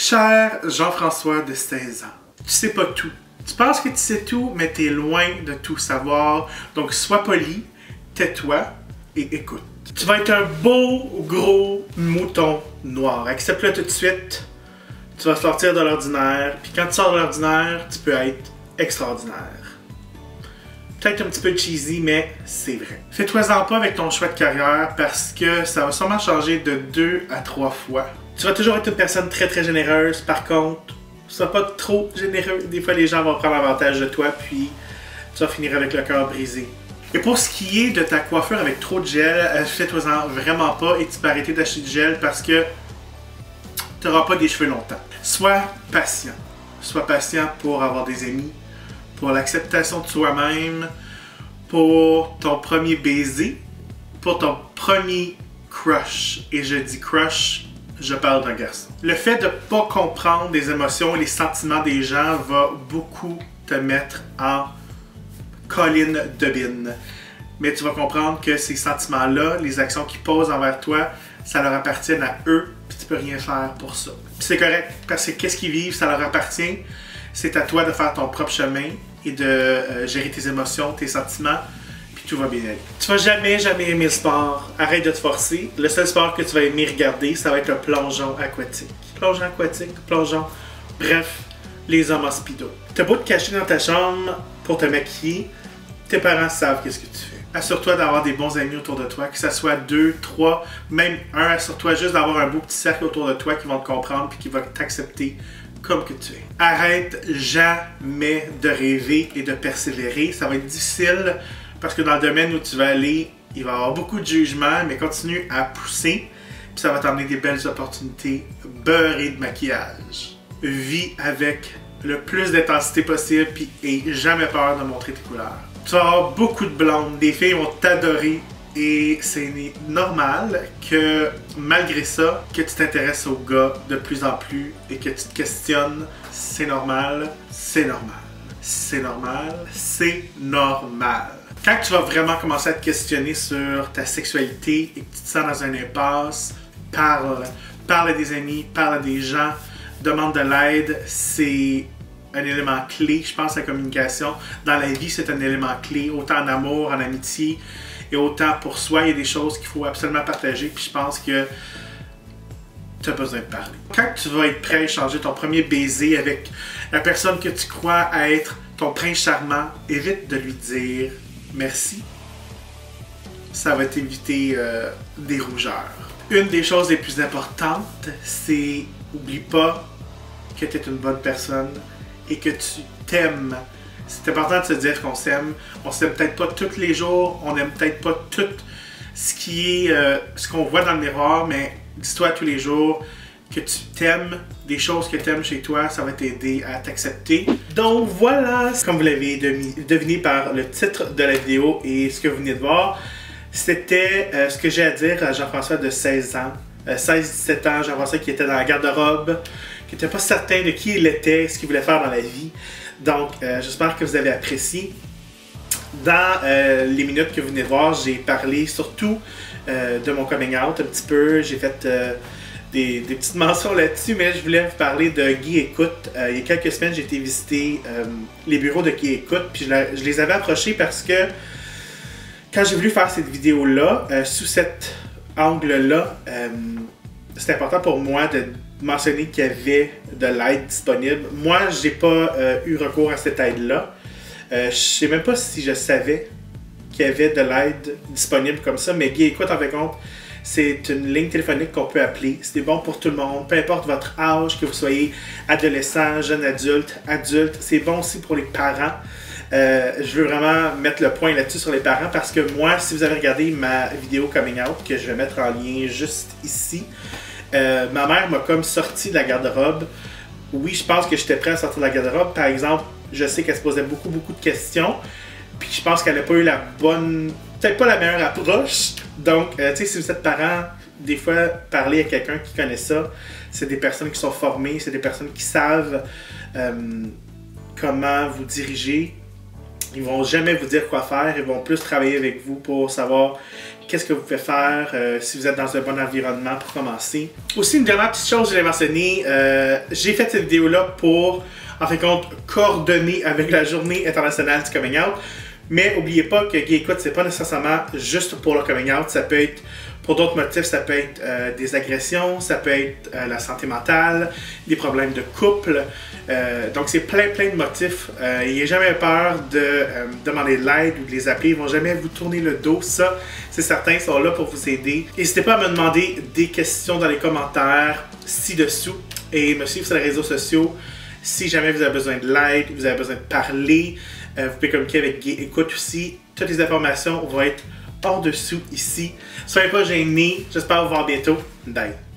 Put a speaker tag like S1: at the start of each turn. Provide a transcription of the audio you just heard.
S1: Cher Jean-François de 16 ans, tu sais pas tout. Tu penses que tu sais tout, mais tu es loin de tout savoir. Donc sois poli, tais-toi et écoute. Tu vas être un beau gros mouton noir. Accepte-le tout de suite. Tu vas sortir de l'ordinaire. Puis quand tu sors de l'ordinaire, tu peux être extraordinaire. Peut-être un petit peu cheesy, mais c'est vrai. Fais-toi-en pas avec ton choix de carrière parce que ça va sûrement changer de 2 à 3 fois. Tu vas toujours être une personne très très généreuse. Par contre, sois pas trop généreux. Des fois, les gens vont prendre avantage de toi, puis tu vas finir avec le cœur brisé. Et pour ce qui est de ta coiffure avec trop de gel, fais-toi-en vraiment pas et tu peux arrêter d'acheter du gel parce que tu n'auras pas des cheveux longtemps. Sois patient. Sois patient pour avoir des amis, pour l'acceptation de soi-même, pour ton premier baiser, pour ton premier crush. Et je dis crush, je parle d'un garçon. Le fait de ne pas comprendre les émotions et les sentiments des gens va beaucoup te mettre en colline de bine. Mais tu vas comprendre que ces sentiments-là, les actions qu'ils posent envers toi, ça leur appartient à eux, puis tu peux rien faire pour ça. Puis c'est correct, parce que qu'est-ce qu'ils vivent, ça leur appartient. C'est à toi de faire ton propre chemin et de gérer tes émotions, tes sentiments, puis tout va bien aller. Tu vas jamais aimer le sport. Arrête de te forcer. Le seul sport que tu vas aimer regarder, ça va être le plongeon aquatique. Plongeon aquatique, plongeon. Bref, les hommes en speedo. T'as beau te cacher dans ta chambre pour te maquiller, tes parents savent qu'est-ce que tu fais. Assure-toi d'avoir des bons amis autour de toi, que ce soit 2, 3, même 1. Assure-toi juste d'avoir un beau petit cercle autour de toi qui vont te comprendre puis qui va t'accepter comme que tu es. Arrête jamais de rêver et de persévérer. Ça va être difficile parce que dans le domaine où tu vas aller, il va y avoir beaucoup de jugement, mais continue à pousser puis ça va t'emmener des belles opportunités beurrées de maquillage. Vis avec le plus d'intensité possible puis aie jamais peur de montrer tes couleurs. Tu vas avoir beaucoup de blondes, des filles vont t'adorer et c'est normal que malgré ça, que tu t'intéresses aux gars de plus en plus et que tu te questionnes. C'est normal, c'est normal, c'est normal, c'est normal. Quand tu vas vraiment commencer à te questionner sur ta sexualité et que tu te sens dans un impasse, parle à des amis, parle à des gens, demande de l'aide, c'est un élément clé, je pense, la communication. Dans la vie, c'est un élément clé, autant en amour, en amitié, et autant pour soi, il y a des choses qu'il faut absolument partager, puis je pense que tu as besoin de parler. Quand tu vas être prêt à échanger ton premier baiser avec la personne que tu crois être ton prince charmant, évite de lui dire merci. Ça va t'éviter des rougeurs. Une des choses les plus importantes, c'est oublie pas que tu es une bonne personne et que tu t'aimes. C'est important de se dire qu'on s'aime. On s'aime peut-être pas tous les jours, on n'aime peut-être pas tout ce qui est ce qu'on voit dans le miroir, mais dis-toi tous les jours que tu t'aimes, des choses que tu aimes chez toi, ça va t'aider à t'accepter. Donc voilà, comme vous l'avez deviné par le titre de la vidéo et ce que vous venez de voir, c'était ce que j'ai à dire à Jean-François de 16 ans. 16-17 ans, Jean-François qui était dans la garde-robe, qui n'était pas certain de qui il était, ce qu'il voulait faire dans la vie. Donc, j'espère que vous avez apprécié. Dans les minutes que vous venez de voir, j'ai parlé surtout de mon coming out un petit peu. J'ai fait des petites mentions là-dessus, mais je voulais vous parler de Guy Écoute. Il y a quelques semaines, j'ai été visiter les bureaux de Guy Écoute, puis je les avais approchés parce que quand j'ai voulu faire cette vidéo-là, sous cet angle-là, c'est important pour moi de mentionner qu'il y avait de l'aide disponible. Moi, j'ai pas eu recours à cette aide-là. Je sais même pas si je savais qu'il y avait de l'aide disponible comme ça, mais Guy Écoute, en fait compte, c'est une ligne téléphonique qu'on peut appeler. C'est bon pour tout le monde, peu importe votre âge, que vous soyez adolescent, jeune adulte, c'est bon aussi pour les parents. Je veux vraiment mettre le point là-dessus sur les parents parce que moi, si vous avez regardé ma vidéo coming out, que je vais mettre en lien juste ici, ma mère m'a comme sorti de la garde-robe. Oui, je pense que j'étais prêt à sortir de la garde-robe. Par exemple, je sais qu'elle se posait beaucoup de questions. Puis je pense qu'elle n'a pas eu la bonne, peut-être pas la meilleure approche. Donc, tu sais, si vous êtes parent, des fois, parler à quelqu'un qui connaît ça, c'est des personnes qui sont formées, c'est des personnes qui savent comment vous diriger. Ils vont jamais vous dire quoi faire, ils vont plus travailler avec vous pour savoir qu'est-ce que vous pouvez faire, si vous êtes dans un bon environnement pour commencer. Aussi, une dernière petite chose que je l'ai mentionné, j'ai fait cette vidéo-là pour, en fin de compte, coordonner avec la Journée internationale du coming out. Mais n'oubliez pas que Gay Écoute, c'est pas nécessairement juste pour le coming out, ça peut être pour d'autres motifs, ça peut être des agressions, ça peut être la santé mentale, des problèmes de couple. Donc c'est plein de motifs. N'ayez jamais peur de demander de l'aide ou de les appeler, ils vont jamais vous tourner le dos, ça c'est certain, ils sont là pour vous aider. N'hésitez pas à me demander des questions dans les commentaires ci-dessous et me suivre sur les réseaux sociaux. Si jamais vous avez besoin de l'aide, vous avez besoin de parler, vous pouvez communiquer avec Gay Écoute aussi. Toutes les informations vont être en dessous ici. Soyez pas gênés. J'espère vous voir bientôt. Bye.